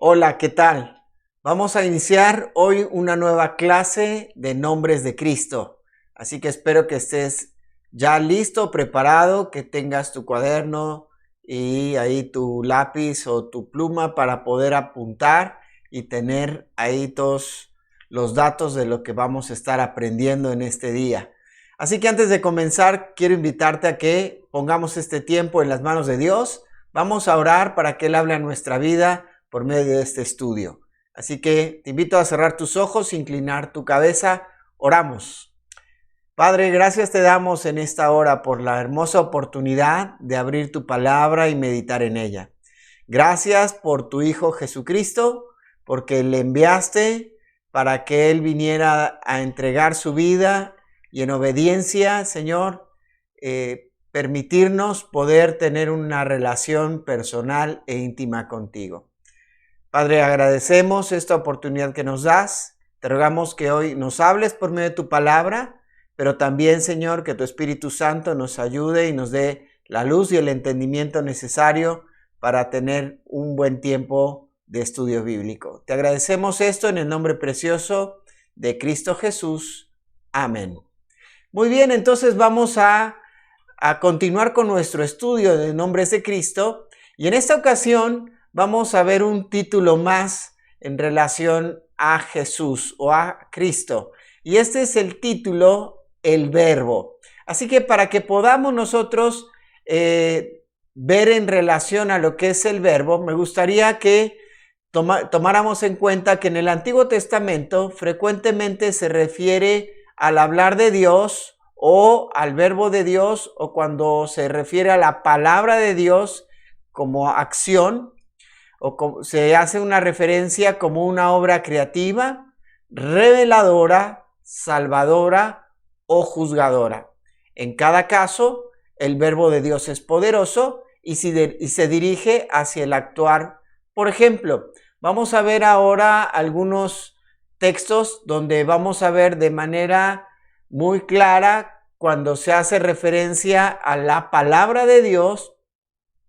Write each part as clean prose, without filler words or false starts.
Hola, ¿qué tal? Vamos a iniciar hoy una nueva clase de nombres de Cristo. Así que espero que estés ya listo, preparado, que tengas tu cuaderno y ahí tu lápiz o tu pluma para poder apuntar y tener ahí todos los datos de lo que vamos a estar aprendiendo en este día. Así que antes de comenzar, quiero invitarte a que pongamos este tiempo en las manos de Dios. Vamos a orar para que Él hable a nuestra vida por medio de este estudio. Así que te invito a cerrar tus ojos, inclinar tu cabeza. Oramos. Padre, gracias te damos en esta hora por la hermosa oportunidad de abrir tu palabra y meditar en ella. Gracias por tu Hijo Jesucristo, porque le enviaste para que Él viniera a entregar su vida y en obediencia, Señor, permitirnos poder tener una relación personal e íntima contigo. Padre, agradecemos esta oportunidad que nos das. Te rogamos que hoy nos hables por medio de tu palabra, pero también, Señor, que tu Espíritu Santo nos ayude y nos dé la luz y el entendimiento necesario para tener un buen tiempo de estudio bíblico. Te agradecemos esto en el nombre precioso de Cristo Jesús. Amén. Muy bien, entonces vamos a continuar con nuestro estudio de nombres de Cristo y en esta ocasión vamos a ver un título más en relación a Jesús o a Cristo. Y este es el título, el Verbo. Así que para que podamos nosotros ver en relación a lo que es el Verbo, me gustaría que tomáramos en cuenta que en el Antiguo Testamento frecuentemente se refiere al hablar de Dios o al Verbo de Dios, o cuando se refiere a la palabra de Dios como acción, o se hace una referencia como una obra creativa, reveladora, salvadora o juzgadora. En cada caso, el verbo de Dios es poderoso y se dirige hacia el actuar. Por ejemplo, vamos a ver ahora algunos textos donde vamos a ver de manera muy clara cuando se hace referencia a la palabra de Dios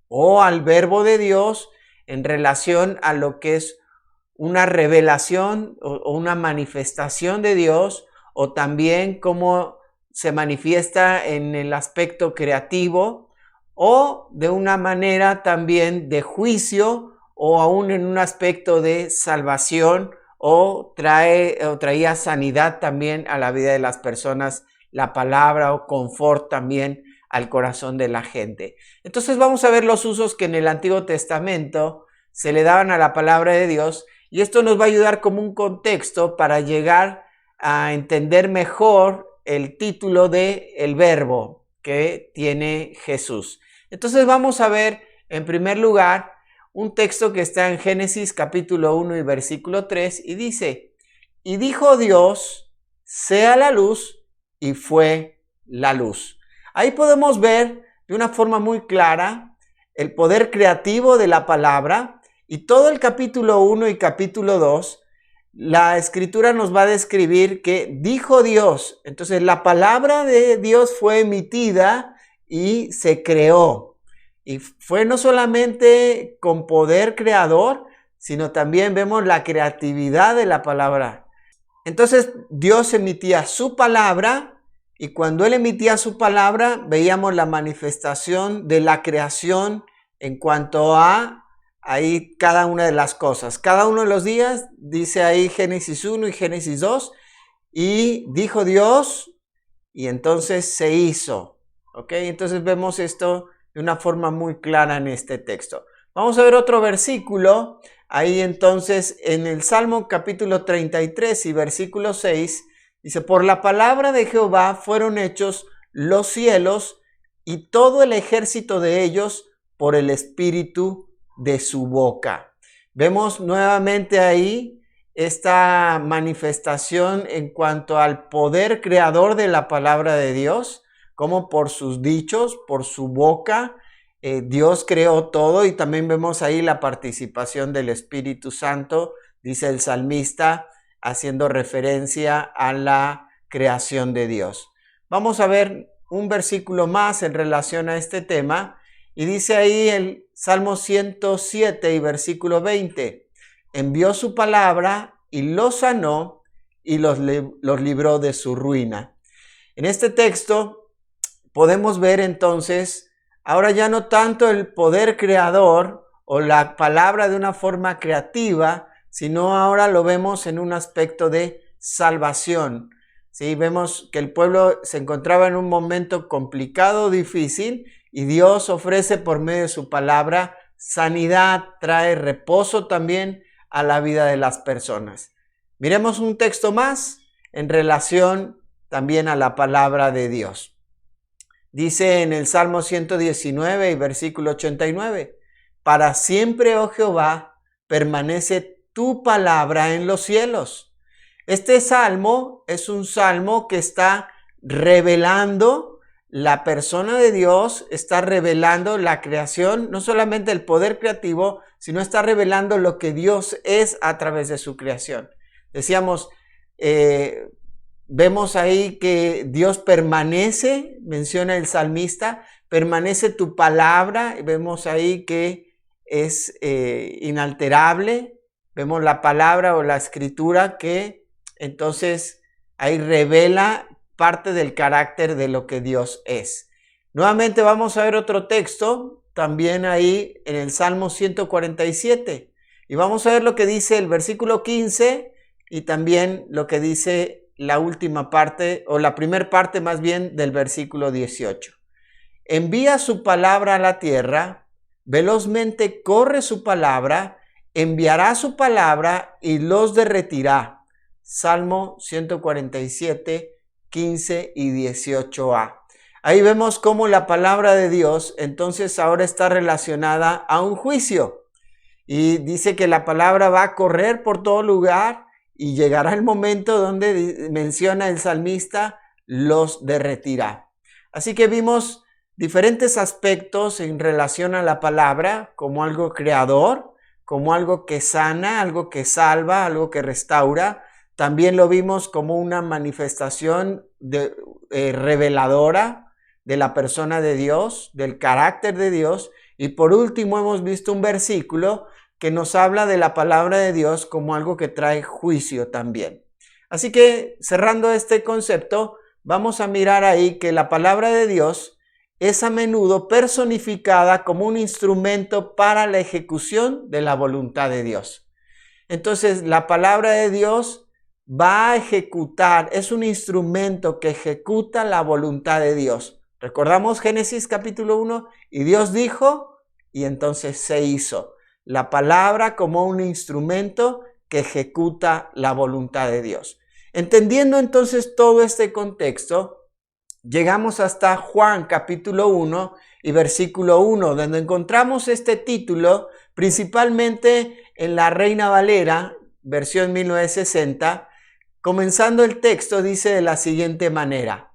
o al verbo de Dios en relación a lo que es una revelación o una manifestación de Dios, o también cómo se manifiesta en el aspecto creativo, o de una manera también de juicio, o aún en un aspecto de salvación, o traía sanidad también a la vida de las personas, la palabra, o confort también al corazón de la gente. Entonces vamos a ver los usos que en el Antiguo Testamento se le daban a la palabra de Dios, y esto nos va a ayudar como un contexto para llegar a entender mejor el título de el verbo que tiene Jesús. Entonces vamos a ver en primer lugar un texto que está en Génesis capítulo 1 y versículo 3 y dice: y dijo Dios, sea la luz, y fue la luz. Ahí podemos ver de una forma muy clara el poder creativo de la palabra, y todo el capítulo 1 y capítulo 2, la escritura nos va a describir que dijo Dios. Entonces la palabra de Dios fue emitida y se creó. Y fue no solamente con poder creador, sino también vemos la creatividad de la palabra. Entonces Dios emitía su palabra, y cuando Él emitía su palabra, veíamos la manifestación de la creación en cuanto a ahí cada una de las cosas. Cada uno de los días, dice ahí Génesis 1 y Génesis 2, y dijo Dios, y entonces se hizo. ¿Ok? Entonces vemos esto de una forma muy clara en este texto. Vamos a ver otro versículo. Ahí entonces en el Salmo capítulo 33 y versículo 6, dice: por la palabra de Jehová fueron hechos los cielos y todo el ejército de ellos por el espíritu de su boca. Vemos nuevamente ahí esta manifestación en cuanto al poder creador de la palabra de Dios, como por sus dichos, por su boca, Dios creó todo. Y también vemos ahí la participación del Espíritu Santo, dice el salmista, haciendo referencia a la creación de Dios. Vamos a ver un versículo más en relación a este tema, y dice ahí el Salmo 107 y versículo 20: envió su palabra y los sanó y los libró de su ruina. En este texto podemos ver entonces, ahora ya no tanto el poder creador o la palabra de una forma creativa, sino ahora lo vemos en un aspecto de salvación. ¿Sí? Vemos que el pueblo se encontraba en un momento complicado, difícil, y Dios ofrece por medio de su palabra sanidad, trae reposo también a la vida de las personas. Miremos un texto más en relación también a la palabra de Dios. Dice en el Salmo 119 y versículo 89, para siempre, oh Jehová, permanece tu palabra en los cielos. Este salmo es un salmo que está revelando la persona de Dios, está revelando la creación, no solamente el poder creativo, sino está revelando lo que Dios es a través de su creación. Decíamos, vemos ahí que Dios permanece, menciona el salmista, permanece tu palabra, vemos ahí que es inalterable, vemos la palabra o la escritura que entonces ahí revela parte del carácter de lo que Dios es. Nuevamente vamos a ver otro texto, también ahí en el Salmo 147, y vamos a ver lo que dice el versículo 15 y también lo que dice la última parte, o la primera parte más bien del versículo 18. Envía su palabra a la tierra, velozmente corre su palabra, enviará su palabra y los derretirá. Salmo 147, 15 y 18a. Ahí vemos cómo la palabra de Dios entonces ahora está relacionada a un juicio. Y dice que la palabra va a correr por todo lugar y llegará el momento donde menciona el salmista, los derretirá. Así que vimos diferentes aspectos en relación a la palabra, como algo creador, como algo que sana, algo que salva, algo que restaura. También lo vimos como una manifestación reveladora de la persona de Dios, del carácter de Dios. Y por último hemos visto un versículo que nos habla de la palabra de Dios como algo que trae juicio también. Así que cerrando este concepto, vamos a mirar ahí que la palabra de Dios es a menudo personificada como un instrumento para la ejecución de la voluntad de Dios. Entonces, la palabra de Dios va a ejecutar, es un instrumento que ejecuta la voluntad de Dios. Recordamos Génesis capítulo 1, y Dios dijo, y entonces se hizo. La palabra como un instrumento que ejecuta la voluntad de Dios. Entendiendo entonces todo este contexto, llegamos hasta Juan capítulo 1 y versículo 1, donde encontramos este título principalmente en la Reina Valera, versión 1960. Comenzando el texto dice de la siguiente manera: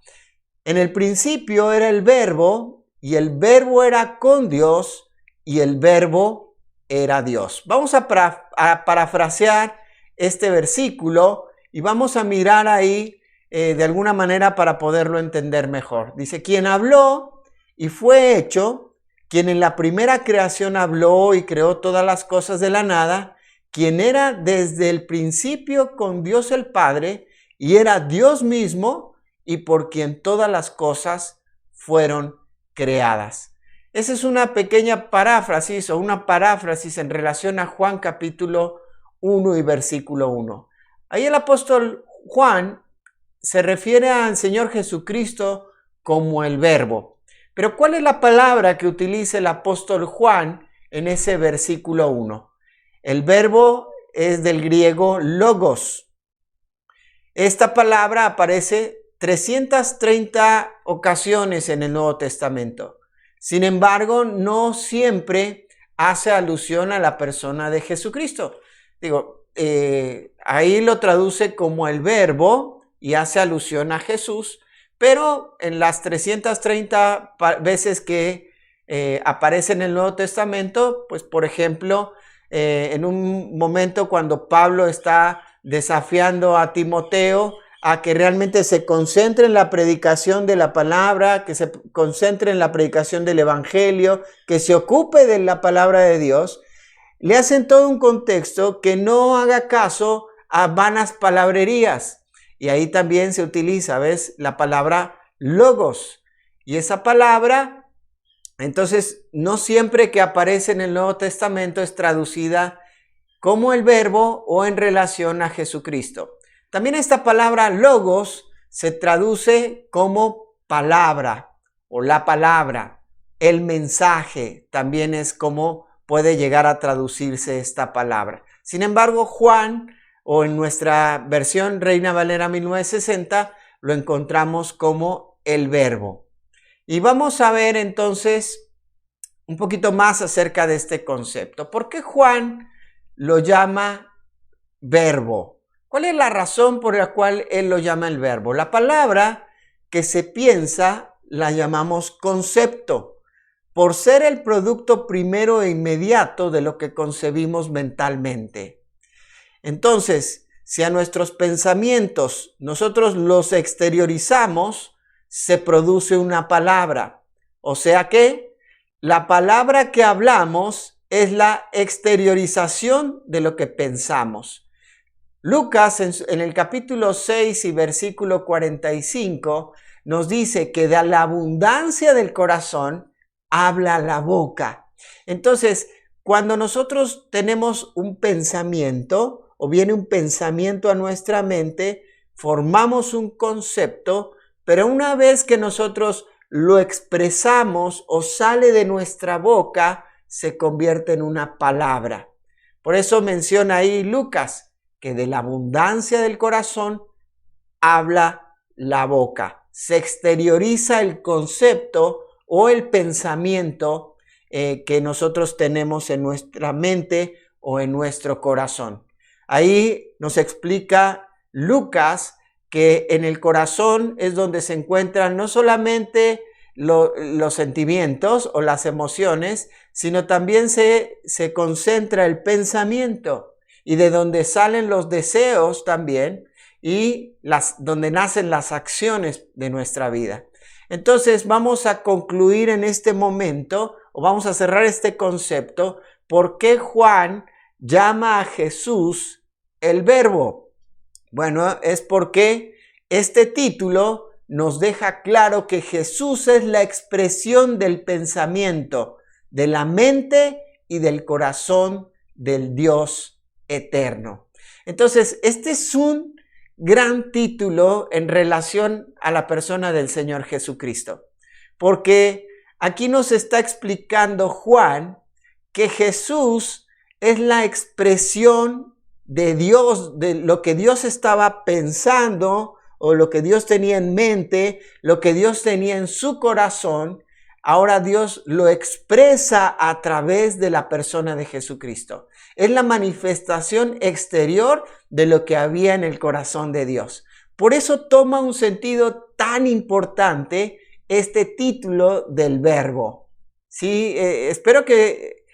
en el principio era el Verbo, y el Verbo era con Dios, y el Verbo era Dios. Vamos a parafrasear este versículo y vamos a mirar ahí de alguna manera para poderlo entender mejor. Dice, quien habló y fue hecho, quien en la primera creación habló y creó todas las cosas de la nada, quien era desde el principio con Dios el Padre y era Dios mismo, y por quien todas las cosas fueron creadas. Esa es una pequeña paráfrasis o una paráfrasis en relación a Juan capítulo 1 y versículo 1. Ahí el apóstol Juan se refiere al Señor Jesucristo como el Verbo. Pero ¿cuál es la palabra que utiliza el apóstol Juan en ese versículo 1? El verbo es del griego logos. Esta palabra aparece 330 ocasiones en el Nuevo Testamento. Sin embargo, no siempre hace alusión a la persona de Jesucristo. Ahí lo traduce como el verbo y hace alusión a Jesús, pero en las 330 veces que aparece en el Nuevo Testamento, pues por ejemplo, en un momento cuando Pablo está desafiando a Timoteo a que realmente se concentre en la predicación de la palabra, que se concentre en la predicación del evangelio, que se ocupe de la palabra de Dios. le hacen todo un contexto que no haga caso a vanas palabrerías. Y ahí también se utiliza, ¿ves? La palabra logos. Y esa palabra, entonces, no siempre que aparece en el Nuevo Testamento es traducida como el verbo o en relación a Jesucristo. También esta palabra logos se traduce como palabra o la palabra. El mensaje también es como puede llegar a traducirse esta palabra. Sin embargo, Juan, o en nuestra versión Reina Valera 1960, lo encontramos como el verbo. Y vamos a ver entonces un poquito más acerca de este concepto. ¿Por qué Juan lo llama verbo? ¿Cuál es la razón por la cual él lo llama el verbo? La palabra que se piensa la llamamos concepto, por ser el producto primero e inmediato de lo que concebimos mentalmente. Entonces, si a nuestros pensamientos nosotros los exteriorizamos, se produce una palabra. O sea que la palabra que hablamos es la exteriorización de lo que pensamos. Lucas en el capítulo 6 y versículo 45 nos dice que de la abundancia del corazón habla la boca. Entonces, cuando nosotros tenemos un pensamiento o viene un pensamiento a nuestra mente, formamos un concepto, pero una vez que nosotros lo expresamos o sale de nuestra boca, se convierte en una palabra. Por eso menciona ahí Lucas que de la abundancia del corazón habla la boca. Se exterioriza el concepto o el pensamiento que nosotros tenemos en nuestra mente o en nuestro corazón. Ahí nos explica Lucas que en el corazón es donde se encuentran no solamente los sentimientos o las emociones, sino también se concentra el pensamiento y de donde salen los deseos también y donde nacen las acciones de nuestra vida. Entonces vamos a concluir en este momento o vamos a cerrar este concepto. ¿Por qué Juan llama a Jesús el verbo? Bueno, es porque este título nos deja claro que Jesús es la expresión del pensamiento, de la mente y del corazón del Dios eterno. Entonces, este es un gran título en relación a la persona del Señor Jesucristo, porque aquí nos está explicando Juan que Jesús es la expresión de Dios, de lo que Dios estaba pensando o lo que Dios tenía en mente, lo que Dios tenía en su corazón. Ahora Dios lo expresa a través de la persona de Jesucristo. Es la manifestación exterior de lo que había en el corazón de Dios. Por eso toma un sentido tan importante este título del verbo. Sí, espero que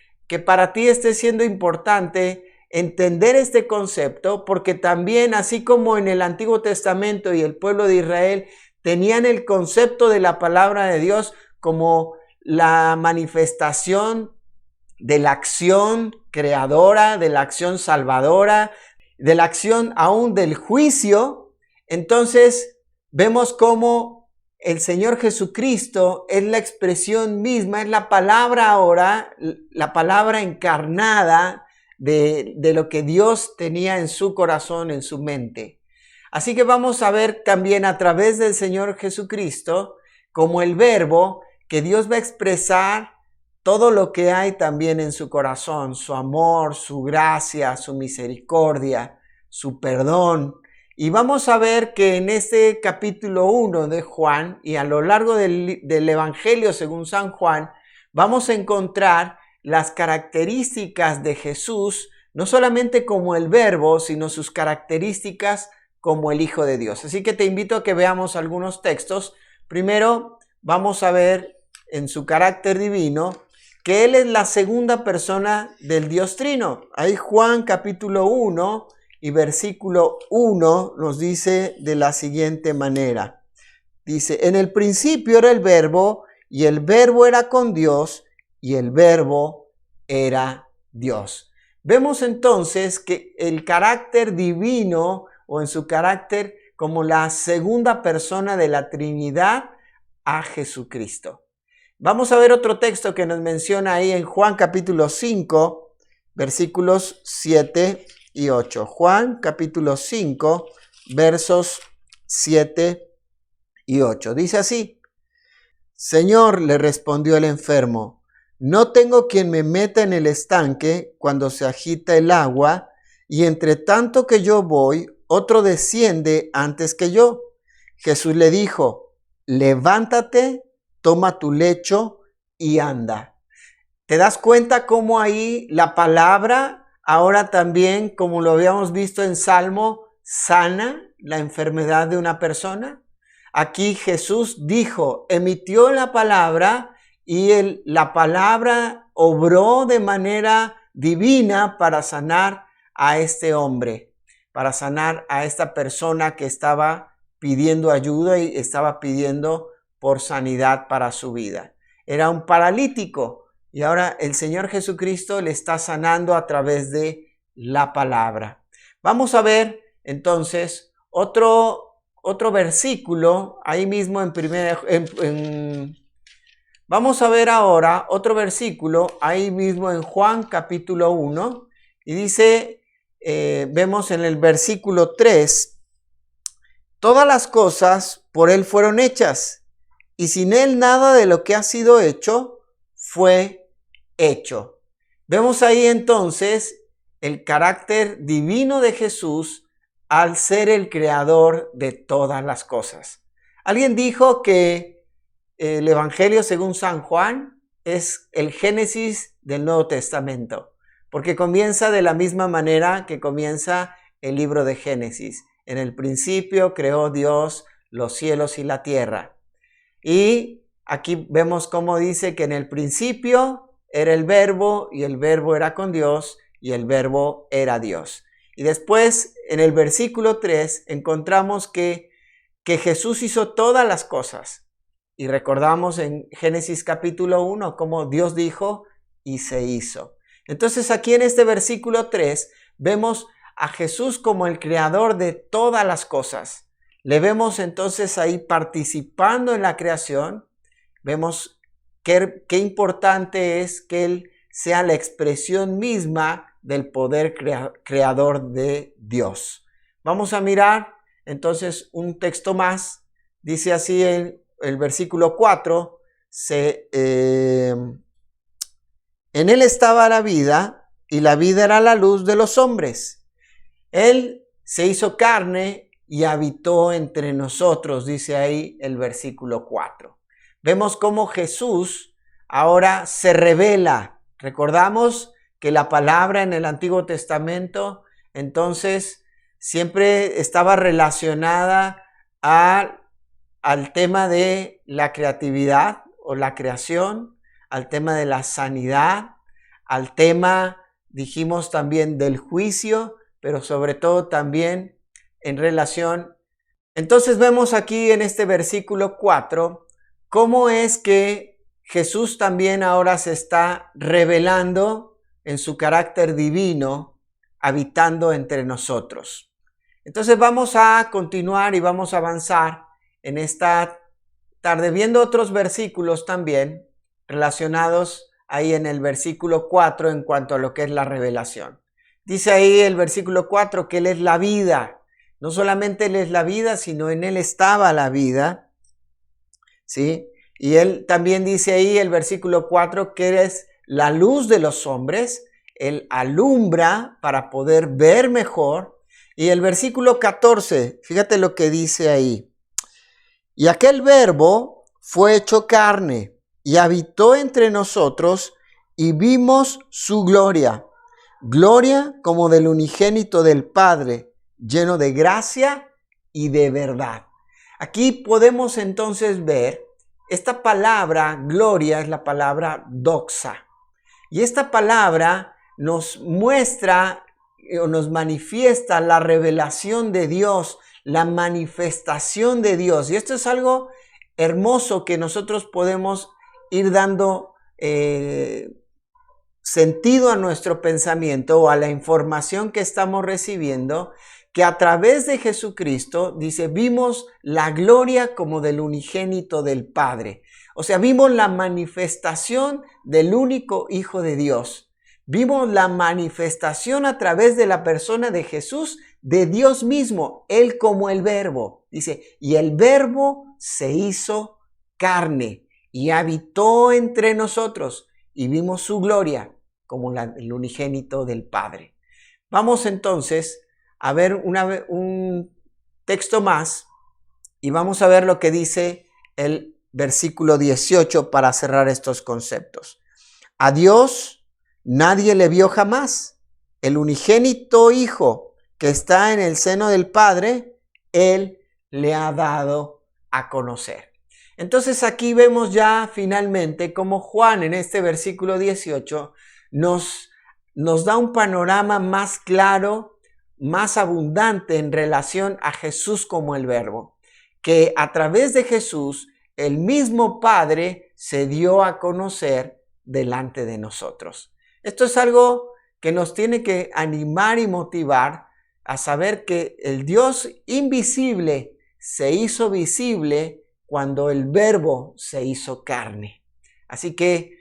para ti esté siendo importante entender este concepto, porque también, así como en el Antiguo Testamento y el pueblo de Israel tenían el concepto de la palabra de Dios como la manifestación de la acción creadora, de la acción salvadora, de la acción aún del juicio, entonces vemos cómo el Señor Jesucristo es la expresión misma, es la palabra ahora, la palabra encarnada de lo que Dios tenía en su corazón, en su mente. Así que vamos a ver también a través del Señor Jesucristo como el verbo que Dios va a expresar todo lo que hay también en su corazón, su amor, su gracia, su misericordia, su perdón. Y vamos a ver que en este capítulo 1 de Juan y a lo largo del Evangelio según San Juan, vamos a encontrar las características de Jesús, no solamente como el verbo, sino sus características como el Hijo de Dios. Así que te invito a que veamos algunos textos. Primero, vamos a ver en su carácter divino que Él es la segunda persona del Dios Trino. Ahí Juan capítulo 1 y versículo 1 nos dice de la siguiente manera. Dice, en el principio era el verbo y el verbo era con Dios y el verbo era Dios. Vemos entonces que el carácter divino, o en su carácter como la segunda persona de la Trinidad, a Jesucristo. Vamos a ver otro texto que nos menciona ahí en Juan capítulo 5, versículos 7 y 8. Juan capítulo 5, versos 7 y 8. Dice así: Señor, le respondió el enfermo, no tengo quien me meta en el estanque cuando se agita el agua, y entre tanto que yo voy, otro desciende antes que yo. Jesús le dijo, levántate, toma tu lecho y anda. ¿Te das cuenta cómo ahí la palabra, ahora también, como lo habíamos visto en Salmo, sana la enfermedad de una persona? Aquí Jesús dijo, emitió la palabra y la palabra obró de manera divina para sanar a este hombre, para sanar a esta persona que estaba pidiendo ayuda y estaba pidiendo por sanidad para su vida. Era un paralítico y ahora el Señor Jesucristo le está sanando a través de la palabra. Vamos a ver entonces otro versículo ahí mismo vamos a ver ahora otro versículo ahí mismo en Juan capítulo 1 y dice, vemos en el versículo 3, todas las cosas por Él fueron hechas y sin Él nada de lo que ha sido hecho fue hecho. Vemos ahí entonces el carácter divino de Jesús al ser el creador de todas las cosas. Alguien dijo que el Evangelio según San Juan es el Génesis del Nuevo Testamento, porque comienza de la misma manera que comienza el libro de Génesis. En el principio creó Dios los cielos y la tierra. Y aquí vemos cómo dice que en el principio era el Verbo y el Verbo era con Dios y el Verbo era Dios. Y después en el versículo 3 encontramos que Jesús hizo todas las cosas. Y recordamos en Génesis capítulo 1 cómo Dios dijo y se hizo. Entonces aquí en este versículo 3 vemos a Jesús como el creador de todas las cosas. Le vemos entonces ahí participando en la creación. Vemos qué importante es que Él sea la expresión misma del poder creador de Dios. Vamos a mirar entonces un texto más. Dice así el versículo 4, en Él estaba la vida y la vida era la luz de los hombres. Él se hizo carne y habitó entre nosotros, dice ahí el versículo 4. Vemos cómo Jesús ahora se revela. Recordamos que la palabra en el Antiguo Testamento entonces siempre estaba relacionada al tema de la creatividad o la creación, al tema de la sanidad, al tema, dijimos también, del juicio, pero sobre todo también en relación. Entonces vemos aquí en este versículo 4 cómo es que Jesús también ahora se está revelando en su carácter divino, habitando entre nosotros. Entonces vamos a continuar y vamos a avanzar en esta tarde viendo otros versículos también relacionados ahí en el versículo 4 en cuanto a lo que es la revelación. Dice ahí el versículo 4 que Él es la vida. No solamente Él es la vida, sino en Él estaba la vida. ¿Sí? Y Él también dice ahí el versículo 4 que Él es la luz de los hombres. Él alumbra para poder ver mejor. Y el versículo 14, fíjate lo que dice ahí. Y aquel Verbo fue hecho carne y habitó entre nosotros y vimos su gloria. Gloria como del unigénito del Padre, lleno de gracia y de verdad. Aquí podemos entonces ver, esta palabra gloria es la palabra doxa. Y esta palabra nos muestra o nos manifiesta la revelación de Dios, la manifestación de Dios. Y esto es algo hermoso que nosotros podemos ir dando sentido a nuestro pensamiento o a la información que estamos recibiendo, que a través de Jesucristo, dice, vimos la gloria como del unigénito del Padre. O sea, vimos la manifestación del único Hijo de Dios. Vimos la manifestación a través de la persona de Jesús, de Dios mismo, Él como el Verbo. Dice, y el Verbo se hizo carne y habitó entre nosotros y vimos su gloria como el unigénito del Padre. Vamos entonces a ver un texto más y vamos a ver lo que dice el versículo 18 para cerrar estos conceptos. A Dios nadie le vio jamás. El unigénito Hijo que está en el seno del Padre, Él le ha dado a conocer. Entonces aquí vemos ya finalmente cómo Juan en este versículo 18 nos da un panorama más claro, más abundante en relación a Jesús como el Verbo, que a través de Jesús el mismo Padre se dio a conocer delante de nosotros. Esto es algo que nos tiene que animar y motivar a saber que el Dios invisible se hizo visible cuando el Verbo se hizo carne. Así que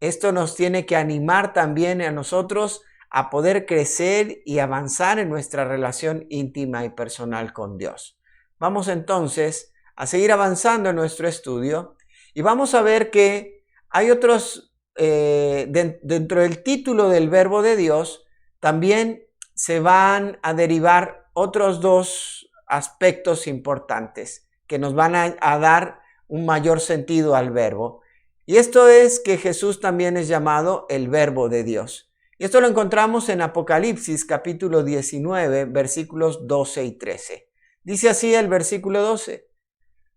esto nos tiene que animar también a nosotros a poder crecer y avanzar en nuestra relación íntima y personal con Dios. Vamos entonces a seguir avanzando en nuestro estudio y vamos a ver que hay otros, dentro del título del Verbo de Dios, también se van a derivar otros dos aspectos importantes que nos van a dar un mayor sentido al verbo. Y esto es que Jesús también es llamado el Verbo de Dios. Y esto lo encontramos en Apocalipsis capítulo 19, versículos 12 y 13. Dice así el versículo 12.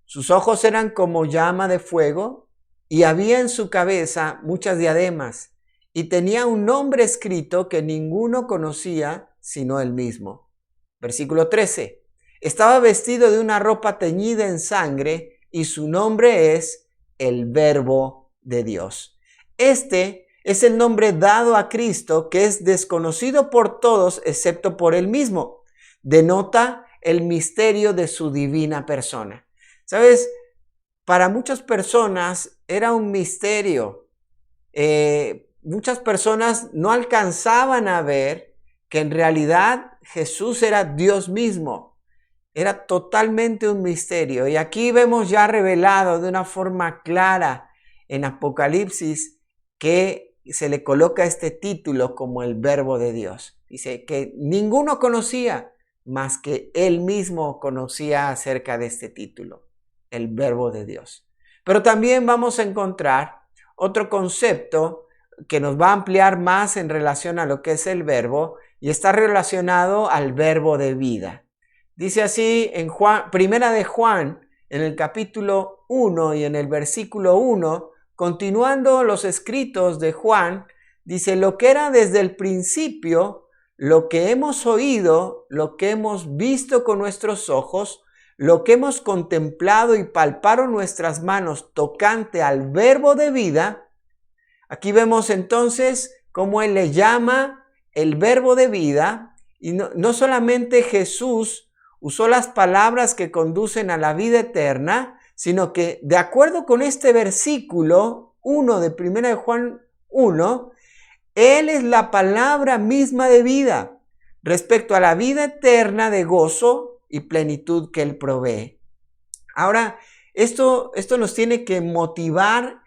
Sus ojos eran como llama de fuego y había en su cabeza muchas diademas y tenía un nombre escrito que ninguno conocía sino él mismo. Versículo 13. Estaba vestido de una ropa teñida en sangre y su nombre es el Verbo de Dios. Este es el nombre dado a Cristo que es desconocido por todos excepto por él mismo. Denota el misterio de su divina persona. ¿Sabes? Para muchas personas era un misterio. Muchas personas no alcanzaban a ver que en realidad Jesús era Dios mismo. Era totalmente un misterio. Y aquí vemos ya revelado de una forma clara en Apocalipsis que se le coloca este título como el Verbo de Dios. Dice que ninguno conocía más que él mismo conocía acerca de este título, el Verbo de Dios. Pero también vamos a encontrar otro concepto que nos va a ampliar más en relación a lo que es el verbo y está relacionado al verbo de vida. Dice así en Primera de Juan, en el capítulo 1 y en el versículo 1, continuando los escritos de Juan, dice, lo que era desde el principio, lo que hemos oído, lo que hemos visto con nuestros ojos, lo que hemos contemplado y palparon nuestras manos tocante al verbo de vida. Aquí vemos entonces cómo él le llama el verbo de vida y no solamente Jesús usó las palabras que conducen a la vida eterna, sino que de acuerdo con este versículo 1 de 1 de Juan 1, Él es la palabra misma de vida respecto a la vida eterna de gozo y plenitud que Él provee. Ahora, esto nos tiene que motivar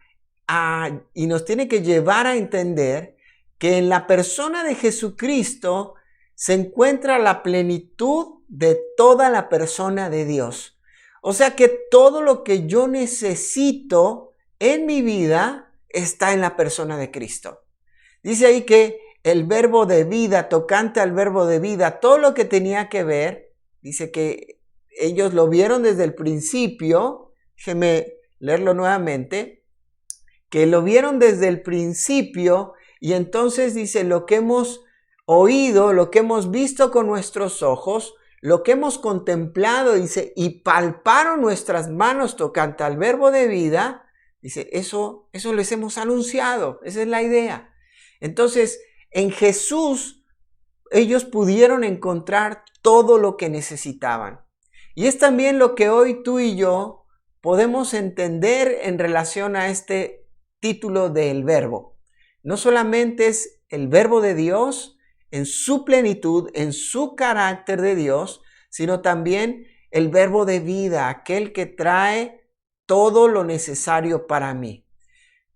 y nos tiene que llevar a entender que en la persona de Jesucristo se encuentra la plenitud de toda la persona de Dios. O sea que todo lo que yo necesito en mi vida está en la persona de Cristo. Dice ahí que el verbo de vida, tocante al verbo de vida, todo lo que tenía que ver, dice que ellos lo vieron desde el principio. Déjeme leerlo nuevamente. Que lo vieron desde el principio y entonces dice lo que hemos oído, lo que hemos visto con nuestros ojos, lo que hemos contemplado, dice, y palparon nuestras manos tocante al verbo de vida, dice, eso les hemos anunciado, esa es la idea. Entonces, en Jesús, ellos pudieron encontrar todo lo que necesitaban. Y es también lo que hoy tú y yo podemos entender en relación a este título del Verbo. No solamente es el Verbo de Dios en su plenitud, en su carácter de Dios, sino también el Verbo de vida, aquel que trae todo lo necesario para mí.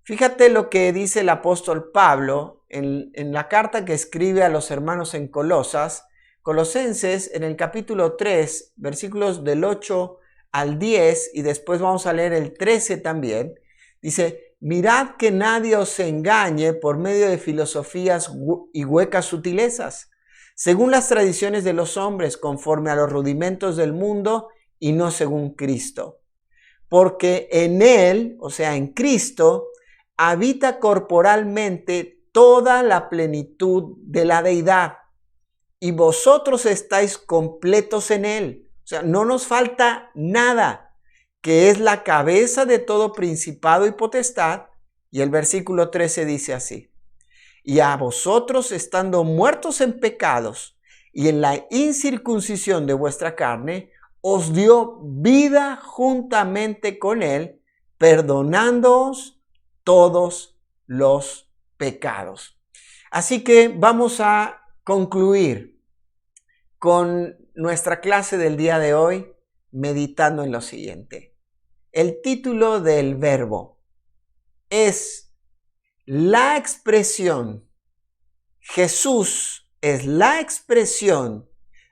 Fíjate lo que dice el apóstol Pablo en la carta que escribe a los hermanos en Colosenses, en el capítulo 3, versículos del 8 al 10, y después vamos a leer el 13 también. Dice: mirad que nadie os engañe por medio de filosofías y huecas sutilezas, según las tradiciones de los hombres, conforme a los rudimentos del mundo y no según Cristo. Porque en Él, o sea, en Cristo, habita corporalmente toda la plenitud de la deidad, y vosotros estáis completos en Él. O sea, no nos falta nada, que es la cabeza de todo principado y potestad. Y el versículo 13 dice así: y a vosotros, estando muertos en pecados y en la incircuncisión de vuestra carne, os dio vida juntamente con Él, perdonándoos todos los pecados. Así que vamos a concluir con nuestra clase del día de hoy meditando en lo siguiente. El título del Verbo es la expresión, Jesús es la expresión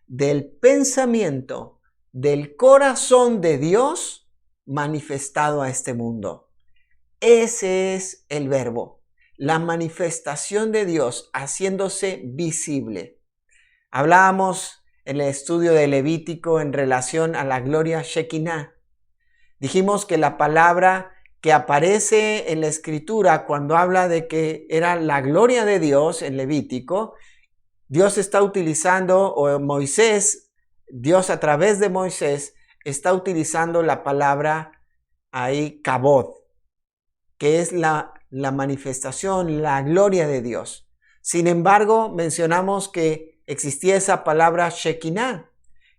del pensamiento, del corazón de Dios manifestado a este mundo. Ese es el Verbo, la manifestación de Dios haciéndose visible. Hablábamos en el estudio de Levítico en relación a la gloria Shekinah. Dijimos que la palabra que aparece en la Escritura cuando habla de que era la gloria de Dios en Levítico, Dios está utilizando, o Moisés, Dios a través de Moisés, está utilizando la palabra ahí, kabod, que es la manifestación, la gloria de Dios. Sin embargo, mencionamos que existía esa palabra Shekinah.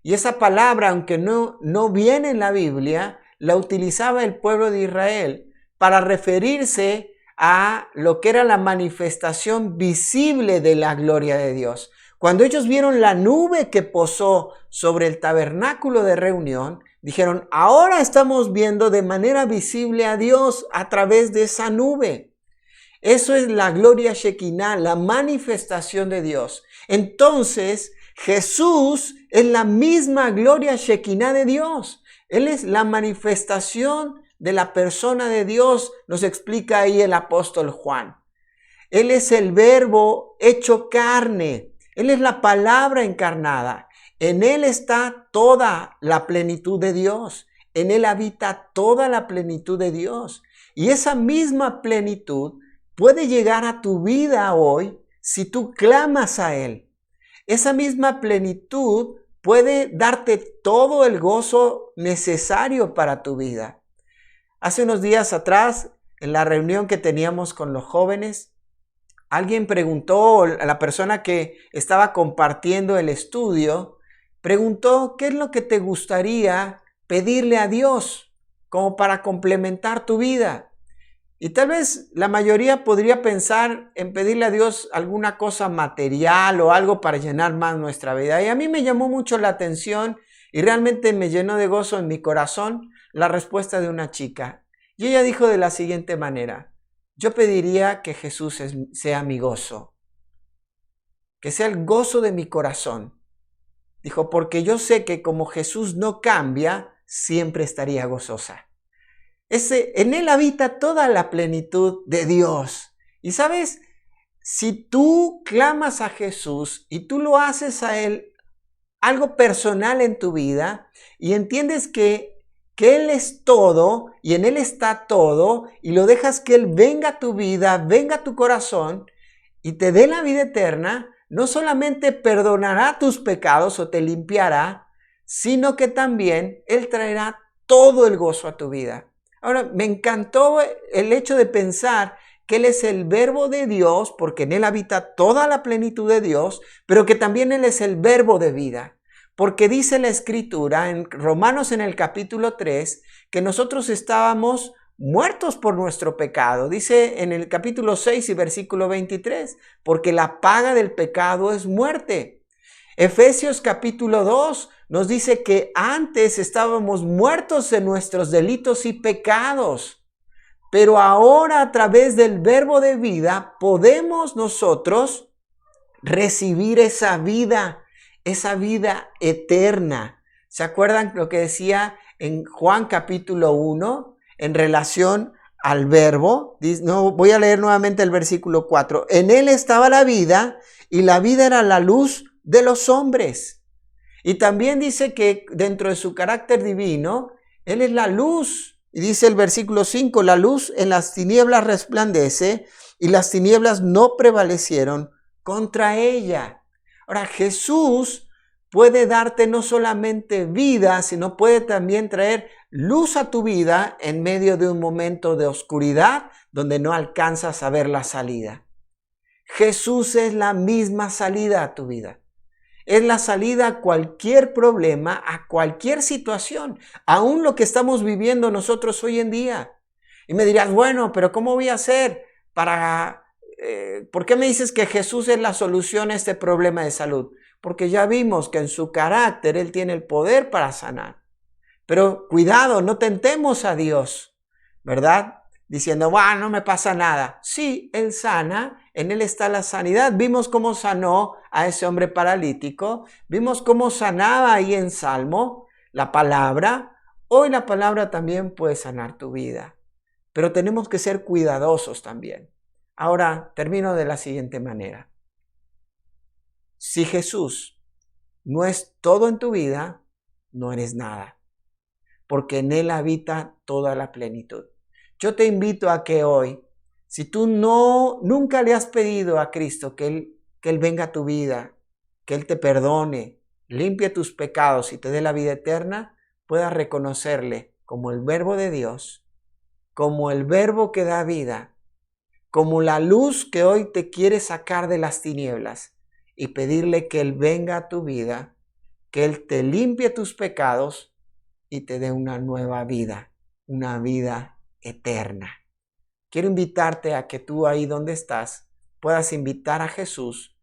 Y esa palabra, aunque no viene en la Biblia, la utilizaba el pueblo de Israel para referirse a lo que era la manifestación visible de la gloria de Dios. Cuando ellos vieron la nube que posó sobre el tabernáculo de reunión, dijeron: ahora estamos viendo de manera visible a Dios a través de esa nube. Eso es la gloria Shekinah, la manifestación de Dios. Entonces, Jesús es la misma gloria Shekinah de Dios. Él es la manifestación de la persona de Dios, nos explica ahí el apóstol Juan. Él es el Verbo hecho carne. Él es la palabra encarnada. En Él está toda la plenitud de Dios. En Él habita toda la plenitud de Dios. Y esa misma plenitud puede llegar a tu vida hoy si tú clamas a Él. Esa misma plenitud puede darte todo el gozo necesario para tu vida. Hace unos días atrás, en la reunión que teníamos con los jóvenes, alguien preguntó, a la persona que estaba compartiendo el estudio, preguntó: ¿qué es lo que te gustaría pedirle a Dios como para complementar tu vida? Y tal vez la mayoría podría pensar en pedirle a Dios alguna cosa material o algo para llenar más nuestra vida. Y a mí me llamó mucho la atención y realmente me llenó de gozo en mi corazón la respuesta de una chica. Y ella dijo de la siguiente manera: yo pediría que Jesús sea mi gozo, que sea el gozo de mi corazón. Dijo, porque yo sé que como Jesús no cambia, siempre estaría gozosa. En Él habita toda la plenitud de Dios. Y sabes, si tú clamas a Jesús y tú lo haces a Él algo personal en tu vida y entiendes que Él es todo y en Él está todo y lo dejas que Él venga a tu vida, venga a tu corazón y te dé la vida eterna, no solamente perdonará tus pecados o te limpiará, sino que también Él traerá todo el gozo a tu vida. Ahora, me encantó el hecho de pensar que Él es el verbo de Dios, porque en Él habita toda la plenitud de Dios, pero que también Él es el verbo de vida. Porque dice la Escritura en Romanos en el capítulo 3 que nosotros estábamos muertos por nuestro pecado. Dice en el capítulo 6 y versículo 23, porque la paga del pecado es muerte. Efesios capítulo 2 nos dice que antes estábamos muertos en nuestros delitos y pecados, pero ahora a través del verbo de vida podemos nosotros recibir esa vida eterna. ¿Se acuerdan lo que decía en Juan capítulo 1 en relación al verbo? No, voy a leer nuevamente el versículo 4. En Él estaba la vida y la vida era la luz de los hombres. Y también dice que dentro de su carácter divino, Él es la luz. Y dice el versículo 5, la luz en las tinieblas resplandece y las tinieblas no prevalecieron contra ella. Ahora, Jesús puede darte no solamente vida, sino puede también traer luz a tu vida en medio de un momento de oscuridad donde no alcanzas a ver la salida. Jesús es la misma salida a tu vida. Es la salida a cualquier problema, a cualquier situación, aún lo que estamos viviendo nosotros hoy en día. Y me dirás, bueno, pero ¿cómo voy a hacer para... ¿por qué me dices que Jesús es la solución a este problema de salud? Porque ya vimos que en su carácter Él tiene el poder para sanar. Pero cuidado, no tentemos a Dios, ¿verdad? Diciendo, bueno, no me pasa nada. Sí, Él sana, en Él está la sanidad. Vimos cómo sanó a ese hombre paralítico. Vimos cómo sanaba ahí en Salmo la palabra. Hoy la palabra también puede sanar tu vida. Pero tenemos que ser cuidadosos también. Ahora termino de la siguiente manera. Si Jesús no es todo en tu vida, no eres nada. Porque en Él habita toda la plenitud. Yo te invito a que hoy, si tú nunca le has pedido a Cristo que Él venga a tu vida, que Él te perdone, limpie tus pecados y te dé la vida eterna, puedas reconocerle como el verbo de Dios, como el verbo que da vida, como la luz que hoy te quiere sacar de las tinieblas y pedirle que Él venga a tu vida, que Él te limpie tus pecados y te dé una nueva vida, una vida eterna. Quiero invitarte a que tú ahí donde estás puedas invitar a Jesús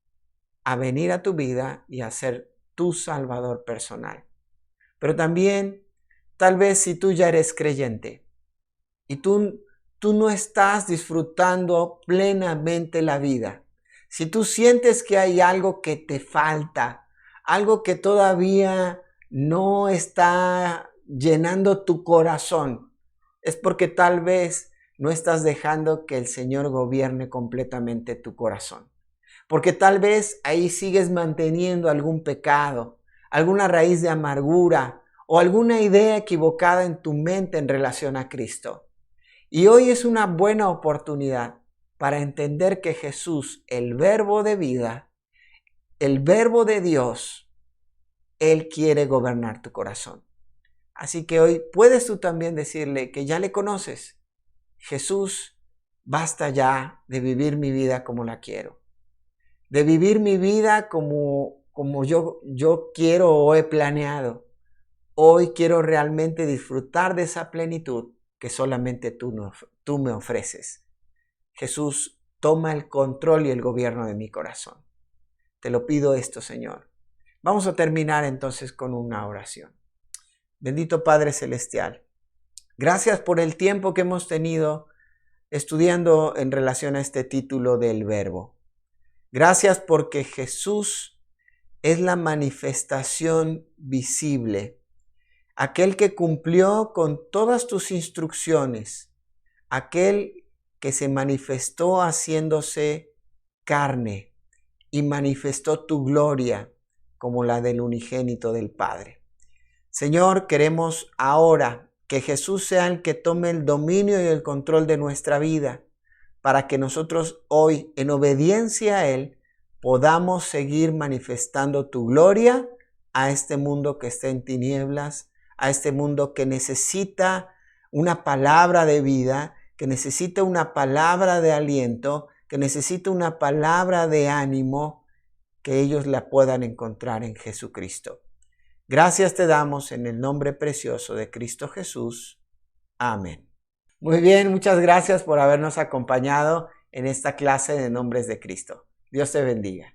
a venir a tu vida y a ser tu Salvador personal. Pero también, tal vez si tú ya eres creyente y tú no estás disfrutando plenamente la vida, si tú sientes que hay algo que te falta, algo que todavía no está llenando tu corazón, es porque tal vez no estás dejando que el Señor gobierne completamente tu corazón. Porque tal vez ahí sigues manteniendo algún pecado, alguna raíz de amargura o alguna idea equivocada en tu mente en relación a Cristo. Y hoy es una buena oportunidad para entender que Jesús, el verbo de vida, el verbo de Dios, Él quiere gobernar tu corazón. Así que hoy puedes tú también decirle que ya le conoces. Jesús, basta ya de vivir mi vida como la quiero. De vivir mi vida como yo quiero o he planeado. Hoy quiero realmente disfrutar de esa plenitud que solamente tú me ofreces. Jesús, toma el control y el gobierno de mi corazón. Te lo pido esto, Señor. Vamos a terminar entonces con una oración. Bendito Padre Celestial, gracias por el tiempo que hemos tenido estudiando en relación a este título del Verbo. Gracias porque Jesús es la manifestación visible, aquel que cumplió con todas tus instrucciones, aquel que se manifestó haciéndose carne y manifestó tu gloria como la del unigénito del Padre. Señor, queremos ahora que Jesús sea el que tome el dominio y el control de nuestra vida, para que nosotros hoy, en obediencia a Él, podamos seguir manifestando tu gloria a este mundo que está en tinieblas, a este mundo que necesita una palabra de vida, que necesita una palabra de aliento, que necesita una palabra de ánimo, que ellos la puedan encontrar en Jesucristo. Gracias te damos en el nombre precioso de Cristo Jesús. Amén. Muy bien, muchas gracias por habernos acompañado en esta clase de nombres de Cristo. Dios te bendiga.